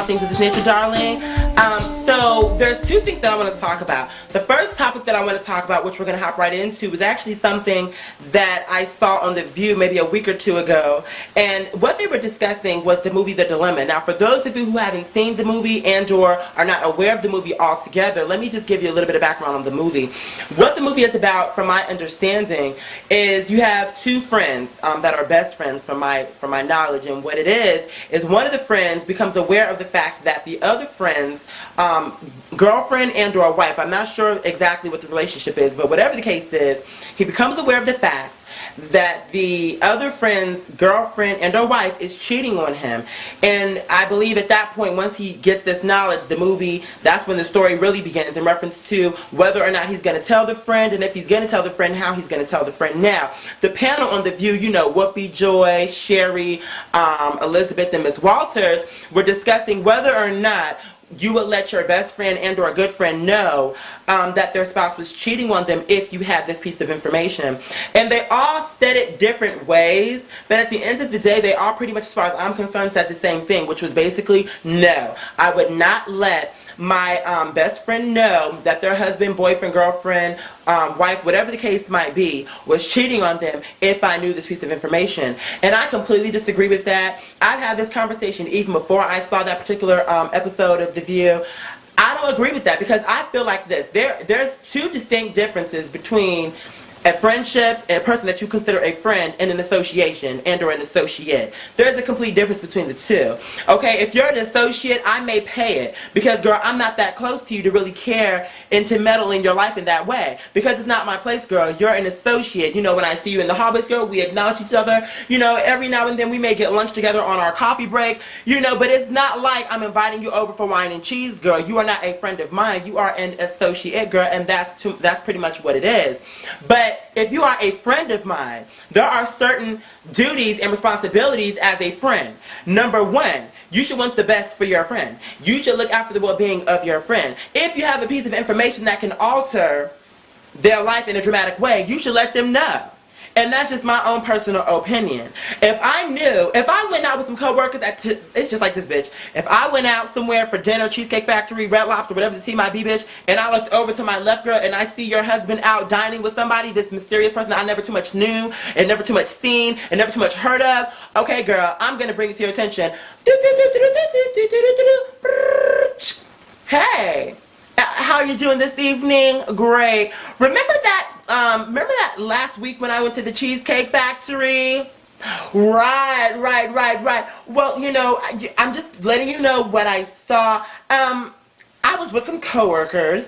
Things of this nature, darling. So there's two things that I want to talk about. The first topic that I want to talk about, which we're going to hop right into, is actually something that I saw on The View maybe a week or two ago. And what they were discussing was the movie The Dilemma. Now, for those of you who haven't seen the movie and or are not aware of the movie altogether, let me just give you a little bit of background on the movie. What the movie is about, from my understanding, is you have two friends that are best friends from my knowledge. And what it is one of the friends becomes aware of the fact that the other friend's girlfriend and or wife, I'm not sure exactly what the relationship is, but whatever the case is, he becomes aware of the fact that the other friend's girlfriend and or wife is cheating on him. And I believe at that point, once he gets this knowledge, the movie, that's when the story really begins, in reference to whether or not he's going to tell the friend, and if he's going to tell the friend, how he's going to tell the friend. Now, the panel on The View, you know, Whoopi, Joy, Sherry, Elizabeth, and Miss Walters were discussing whether or not you would let your best friend and or a good friend know that their spouse was cheating on them if you had this piece of information. And they all said it different ways, but at the end of the day, they all pretty much, as far as I'm concerned, said the same thing, which was basically, no, I would not let my best friend know that their husband, boyfriend, girlfriend, wife, whatever the case might be, was cheating on them if I knew this piece of information. And I completely disagree with that. I've had this conversation even before I saw that particular episode of The View. I don't agree with that, because I feel like this. There's two distinct differences between a friendship and a person that you consider a friend and an association and or an associate. There's a complete difference between the two. Okay, if you're an associate, I may pay it, because girl, I'm not that close to you to really care and to meddle in your life in that way, because it's not my place, girl. You're an associate. You know, when I see you in the hallways, girl, we acknowledge each other. You know, every now and then we may get lunch together on our coffee break, you know, but it's not like I'm inviting you over for wine and cheese, girl. You are not a friend of mine. You are an associate, girl, and that's pretty much what it is. But if you are a friend of mine, there are certain duties and responsibilities as a friend. Number one, you should want the best for your friend. You should look after the well-being of your friend. If you have a piece of information that can alter their life in a dramatic way, you should let them know. And that's just my own personal opinion. If I went out with some coworkers, it's just like this, bitch. If I went out somewhere for dinner, Cheesecake Factory, Red Lobster, whatever the tea might be, bitch, and I looked over to my left, girl, and I see your husband out dining with somebody, this mysterious person I never too much knew, and never too much seen, and never too much heard of, okay, girl, I'm going to bring it to your attention. Hey, how are you doing this evening? Great. Remember that last week when I went to the Cheesecake Factory? Right. Well, you know, I'm just letting you know what I saw. I was with some coworkers,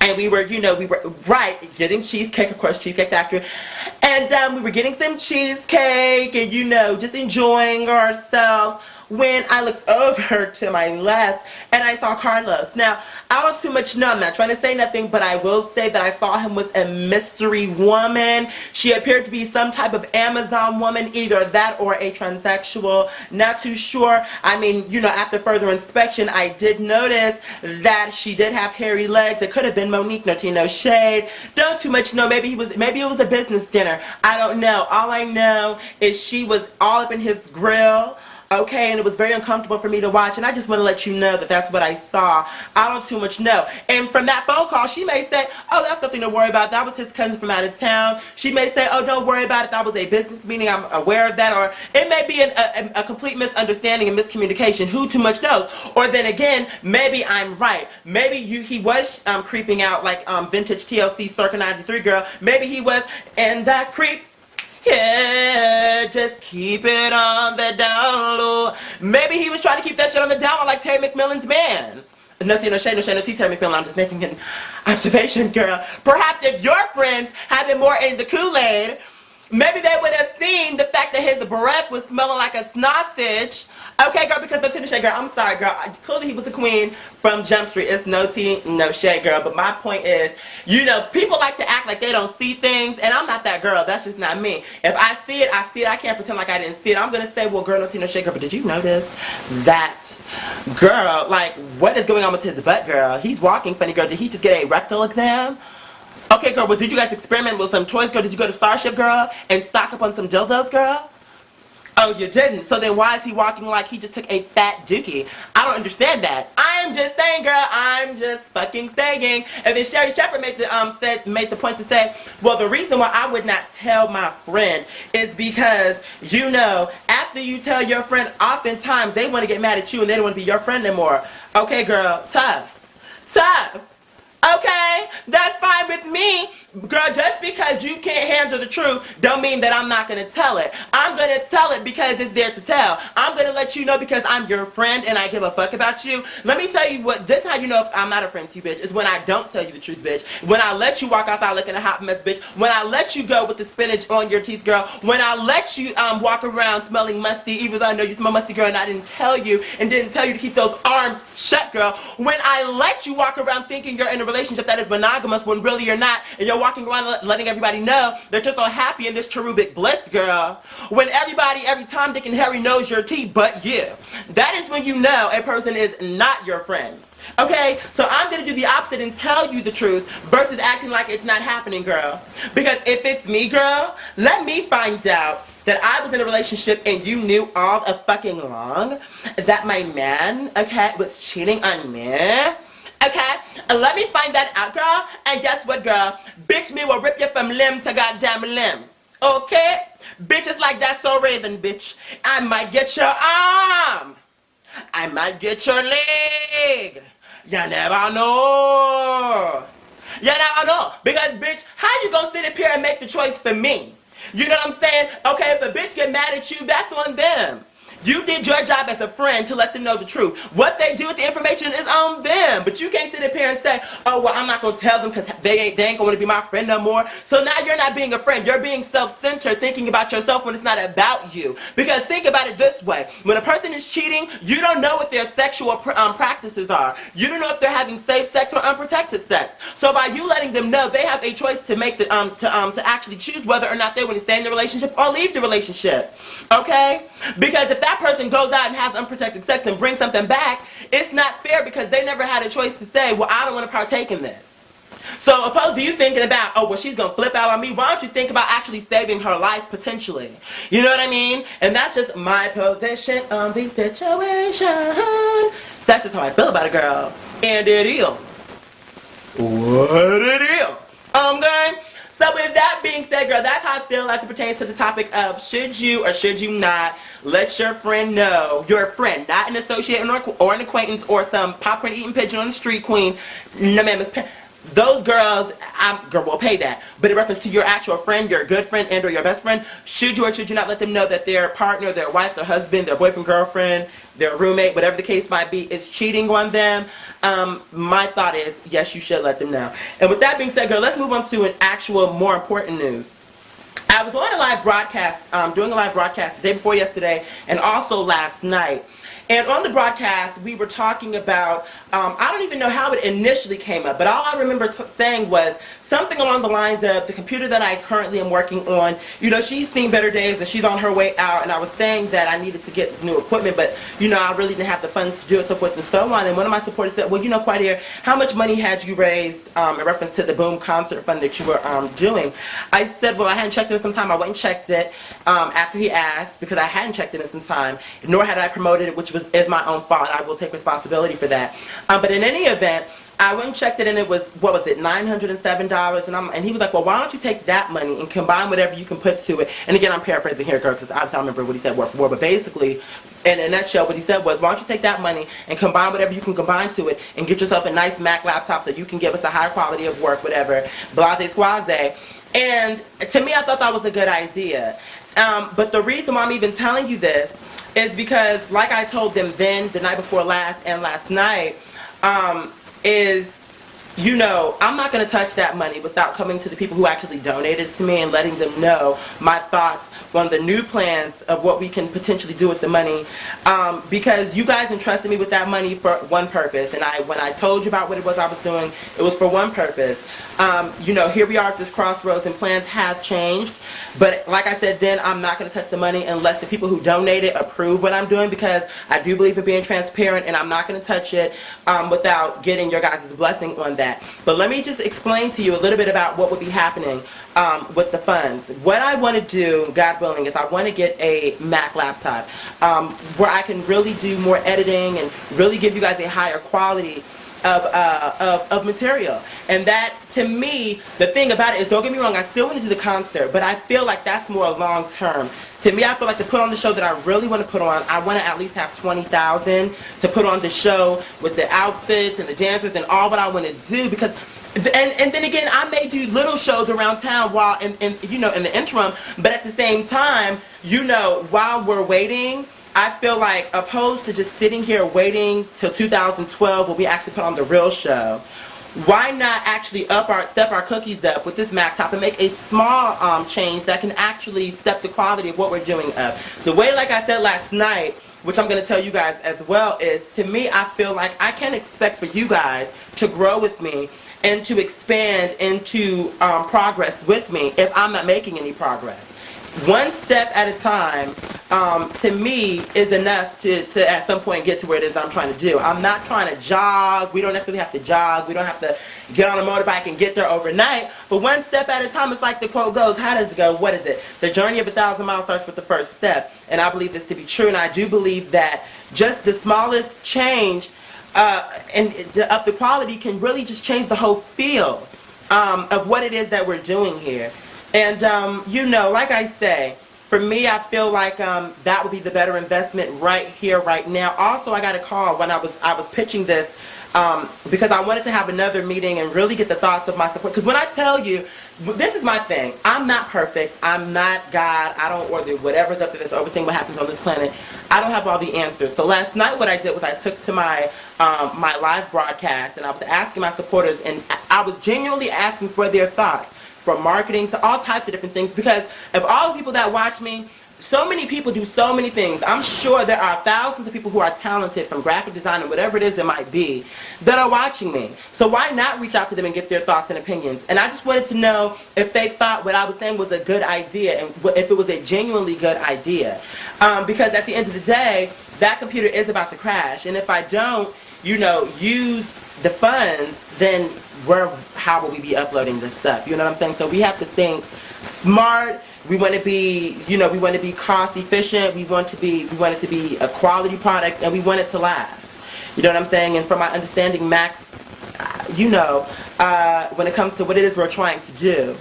and we were getting cheesecake, of course, Cheesecake Factory, and we were getting some cheesecake, and just enjoying ourselves, when I looked over to my left and I saw Carlos. Now, I don't too much know, I'm not trying to say nothing, but I will say that I saw him with a mystery woman. She appeared to be some type of Amazon woman, either that or a transsexual, not too sure. I mean, after further inspection, I did notice that she did have hairy legs. It could have been Monique, no shade. Don't too much know, maybe it was a business dinner. I don't know. All I know is she was all up in his grill. Okay, and it was very uncomfortable for me to watch, and I just want to let you know that that's what I saw. I don't too much know. And from that phone call, she may say, oh, that's nothing to worry about. That was his cousin from out of town. She may say, oh, don't worry about it. That was a business meeting. I'm aware of that. Or it may be a complete misunderstanding and miscommunication. Who too much knows? Or then again, maybe I'm right. Maybe he was creeping out like vintage TLC circa 93 girl. Maybe he was, and that creep. Yeah, just keep it on the down low. Maybe he was trying to keep that shit on the down low like Terry McMillan's man. No shade, no tea, Terry McMillan. I'm just making an observation, girl. Perhaps if your friends had been more in the Kool-Aid, maybe they would have seen the fact that his breath was smelling like a sausage. Okay, girl, because no tea, no shade, girl. I'm sorry, girl. Clearly he was the queen from Jump Street. It's no tea, no shade, girl. But my point is, you know, people like to act like they don't see things, and I'm not that girl. That's just not me. If I see it, I see it. I can't pretend like I didn't see it. I'm gonna say, well, girl, no tea, no shade, girl. But did you notice that, girl? Like, what is going on with his butt, girl? He's walking funny, girl. Did he just get a rectal exam? Okay, girl. Well, did you guys experiment with some toys, girl? Did you go to Starship, girl, and stock up on some dildos, girl? Oh, you didn't. So then why is he walking like he just took a fat dookie? I don't understand that. I'm just saying, girl. I'm just fucking saying. And then Sherry Shepherd made the point to say, well, the reason why I would not tell my friend is because, you know, after you tell your friend, oftentimes they want to get mad at you and they don't want to be your friend anymore. Okay, girl. Tough. Tough. Okay, that's fine with me. Girl, just because you can't handle the truth don't mean that I'm not going to tell it. I'm going to tell it because it's there to tell. I'm going to let you know because I'm your friend and I give a fuck about you. Let me tell you what, this is how you know if I'm not a friend to you, bitch. Is when I don't tell you the truth, bitch. When I let you walk outside looking a hot mess, bitch. When I let you go with the spinach on your teeth, girl. When I let you walk around smelling musty, even though I know you smell musty, girl, and I didn't tell you to keep those arms shut, girl. When I let you walk around thinking you're in a relationship that is monogamous when really you're not, and you're walking around letting everybody know that you're so happy in this cherubic bliss, girl. When everybody, every time Dick and Harry knows your tea but you. That is when you know a person is not your friend. Okay, so I'm going to do the opposite and tell you the truth versus acting like it's not happening, girl. Because if it's me, girl, let me find out that I was in a relationship and you knew all a fucking long that my man, okay, was cheating on me. Okay, and let me find that out, girl. And guess what, girl? Bitch, me will rip you from limb to goddamn limb. Okay? Bitches like that so Raven, bitch. I might get your arm. I might get your leg. You never know. You never know. Because, bitch, how you gonna sit up here and make the choice for me? You know what I'm saying? Okay, if a bitch get mad at you, that's on them. You did your job as a friend to let them know the truth. What they do with the information is on them. But you can't sit up here and say, oh, well, I'm not going to tell them because they ain't going to be my friend no more. So now you're not being a friend. You're being self-centered, thinking about yourself when it's not about you. Because think about it this way. When a person is cheating, you don't know what their sexual practices are. You don't know if they're having safe sex or unprotected sex. So by you letting them know, they have a choice to make the to actually choose whether or not they want to stay in the relationship or leave the relationship. Okay? Because if that person goes out and has unprotected sex and brings something back, it's not fair because they never had a choice to say, well, I don't want to partake in this. So opposed to you thinking about, oh, well, she's going to flip out on me, why don't you think about actually saving her life potentially? You know what I mean? And that's just my position on the situation. That's just how I feel about it, girl. And it is. What it is. Okay? So with that being said, girl, that's how I feel as it pertains to the topic of should you or should you not let your friend know, your friend, not an associate or an acquaintance or some popcorn eating pigeon on the street queen, no ma'am, those girls, girl, will pay that. But in reference to your actual friend, your good friend and or your best friend, should you or should you not let them know that their partner, their wife, their husband, their boyfriend, girlfriend, their roommate, whatever the case might be, is cheating on them? My thought is, yes, you should let them know. And with that being said, girl, let's move on to an actual more important news. I was on a live broadcast, doing a live broadcast the day before yesterday and also last night. And on the broadcast, we were talking about, I don't even know how it initially came up, but all I remember saying was something along the lines of the computer that I currently am working on, you know, she's seen better days and she's on her way out, and I was saying that I needed to get new equipment, but, you know, I really didn't have the funds to do it, so forth and so on. And one of my supporters said, well, you know, quite here, how much money had you raised in reference to the Boom concert fund that you were doing? I said, well, I hadn't checked it in some time. I went and checked it after he asked, because I hadn't checked it in some time, nor had I promoted it, which is my own fault, and I will take responsibility for that. But in any event, I went and checked it, and it was, what was it, $907, and he was like, well, why don't you take that money and combine whatever you can put to it. And again, I'm paraphrasing here, girl, because I don't remember what he said word for word, but basically, in a nutshell, what he said was, why don't you take that money and combine whatever you can combine to it and get yourself a nice Mac laptop so you can give us a higher quality of work, whatever, blase squaze. And to me, I thought that was a good idea. But the reason why I'm even telling you this is because, like I told them then, the night before last, and last night, is you know, I'm not going to touch that money without coming to the people who actually donated to me and letting them know my thoughts on the new plans of what we can potentially do with the money, because you guys entrusted me with that money for one purpose, and when I told you about what it was I was doing, it was for one purpose. You know, here we are at this crossroads, and plans have changed, but like I said then, I'm not going to touch the money unless the people who donated approve what I'm doing, because I do believe in being transparent, and I'm not going to touch it without getting your guys' blessing on that. But let me just explain to you a little bit about what would be happening with the funds. What I want to do, God willing, is I want to get a Mac laptop where I can really do more editing and really give you guys a higher quality of material. And that, to me, the thing about it is, don't get me wrong, I still want to do the concert, but I feel like that's more long term. To me, I feel like to put on the show that I really want to put on, I want to at least have $20,000 to put on the show with the outfits and the dancers and all what I want to do, because and then again, I may do little shows around town while you know, in the interim, but at the same time, you know, while we're waiting, I feel like, opposed to just sitting here waiting till 2012 when we actually put on the real show, why not actually step our cookies up with this Mac top and make a small change that can actually step the quality of what we're doing up. The way, like I said last night, which I'm going to tell you guys as well, is, to me, I feel like I can't expect for you guys to grow with me and to expand into progress with me if I'm not making any progress. One step at a time, to me, is enough to at some point get to where it is that I'm trying to do. I'm not trying to jog. We don't necessarily have to jog. We don't have to get on a motorbike and get there overnight. But one step at a time, it's like the quote goes. How does it go? What is it? The journey of 1,000 miles starts with the first step. And I believe this to be true. And I do believe that just the smallest change up the quality can really just change the whole feel of what it is that we're doing here. And, you know, like I say, for me, I feel like that would be the better investment right here, right now. Also, I got a call when I was pitching this because I wanted to have another meeting and really get the thoughts of my support. Because when I tell you, this is my thing. I'm not perfect. I'm not God. I don't, or the whatever's up to this, overseeing what happens on this planet. I don't have all the answers. So last night what I did was I took to my my live broadcast and I was asking my supporters, and I was genuinely asking for their thoughts, from marketing to all types of different things, because of all the people that watch me, so many people do so many things. I'm sure there are thousands of people who are talented, from graphic design and whatever it is it might be, that are watching me. So why not reach out to them and get their thoughts and opinions? And I just wanted to know if they thought what I was saying was a good idea, and if it was a genuinely good idea. Because at the end of the day, that computer is about to crash, and if I don't, you know, use the funds, then how will we be uploading this stuff? You know what I'm saying? So we have to think smart. We want to be, you know, we want to be cost efficient. We want it to be a quality product, and we want it to last. You know what I'm saying? And from my understanding, Max, you know, when it comes to what it is we're trying to do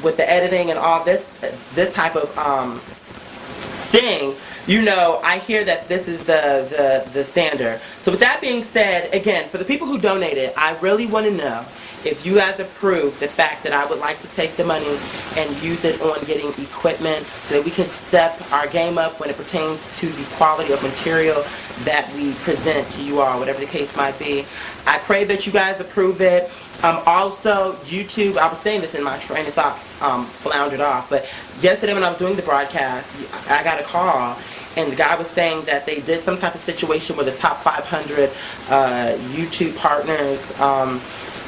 with the editing and all this type of thing, you know, I hear that this is the standard. So with that being said, again, for the people who donated, I really want to know if you guys approve the fact that I would like to take the money and use it on getting equipment so that we can step our game up when it pertains to the quality of material that we present to you all, whatever the case might be. I pray that you guys approve it. Also, YouTube, I was saying this in my train of thought, floundered off, but yesterday when I was doing the broadcast, I got a call, and the guy was saying that they did some type of situation where the top 500 YouTube partners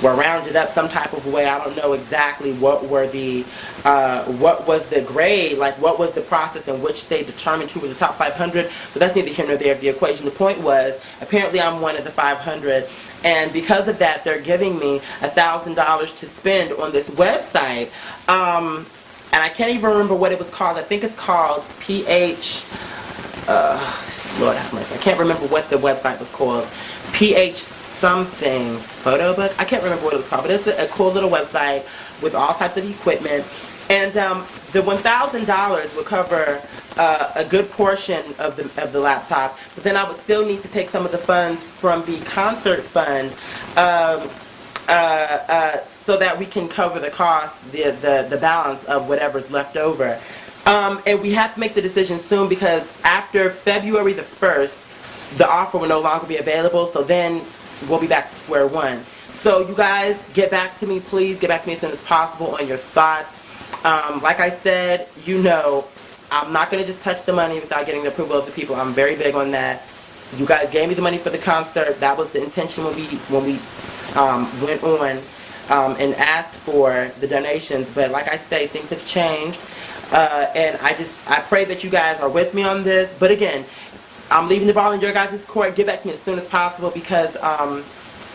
were rounded up some type of way. I don't know exactly what was the grade, like what was the process in which they determined who were the top 500, but that's neither here nor there of the equation. The point was, apparently I'm one of the 500, and because of that, they're giving me $1,000 to spend on this website, and I can't even remember what it was called. I think it's called PH, Lord have mercy, I can't remember what the website was called, PH something, photo book, I can't remember what it was called, but it's a cool little website with all types of equipment, and the $1,000 would cover a good portion of the laptop, but then I would still need to take some of the funds from the concert fund so that we can cover the cost, the balance of whatever's left over. And we have to make the decision soon, because after February the 1st, the offer will no longer be available, so then we'll be back to square one. So you guys, get back to me, please. Get back to me as soon as possible on your thoughts. Like I said, you know, I'm not going to just touch the money without getting the approval of the people. I'm very big on that. You guys gave me the money for the concert. That was the intention when we went on and asked for the donations. But like I say, things have changed. And I pray that you guys are with me on this. But again, I'm leaving the ball in your guys' court. Get back to me as soon as possible because,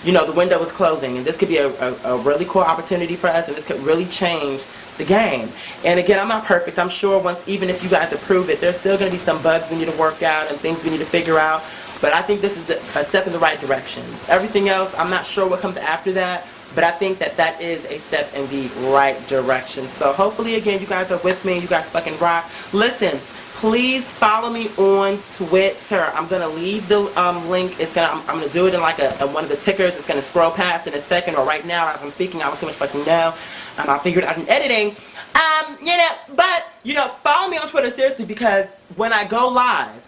you know, the window is closing. And this could be a really cool opportunity for us. And this could really change the game. And again, I'm not perfect. I'm sure even if you guys approve it, there's still going to be some bugs we need to work out and things we need to figure out. But I think this is a step in the right direction. Everything else, I'm not sure what comes after that. But I think that is a step in the right direction. So hopefully, again, you guys are with me. You guys fucking rock. Listen, please follow me on Twitter. I'm going to leave the link. I'm going to do it in like one of the tickers. It's going to scroll past in a second or right now as I'm speaking. I don't too much fucking know. I'll figure it out in editing. You know, but, you know, follow me on Twitter seriously because when I go live,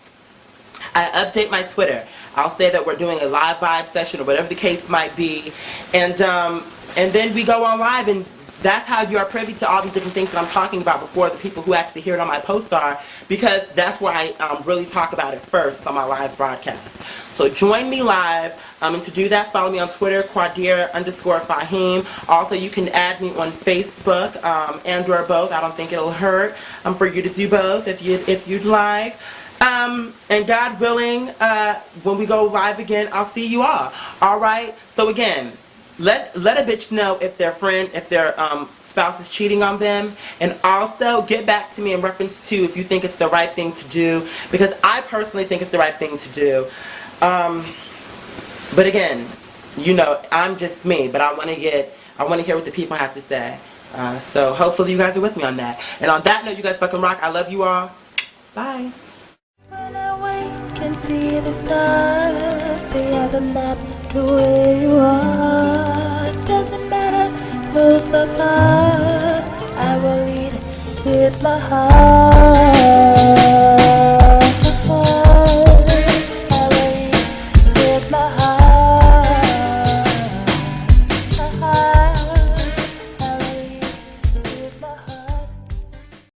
I update my Twitter. I'll say that we're doing a live vibe session or whatever the case might be, and then we go on live, and that's how you are privy to all these different things that I'm talking about before the people who actually hear it on my post are, because that's where I really talk about it first on my live broadcast. So join me live, and to do that, follow me on Twitter, Quadir_Fahim. Also, you can add me on Facebook, and or both. I don't think it'll hurt for you to do both if you'd like. And God willing, when we go live again, I'll see you all. Alright? So again, let a bitch know if their spouse is cheating on them. And also, get back to me in reference to if you think it's the right thing to do. Because I personally think it's the right thing to do. But again, you know, I'm just me. But I want to hear what the people have to say. So hopefully you guys are with me on that. And on that note, you guys fucking rock. I love you all. Bye. When I wake and see the stars, they are the map to where you are. It doesn't matter who's so far, I will lead with my heart.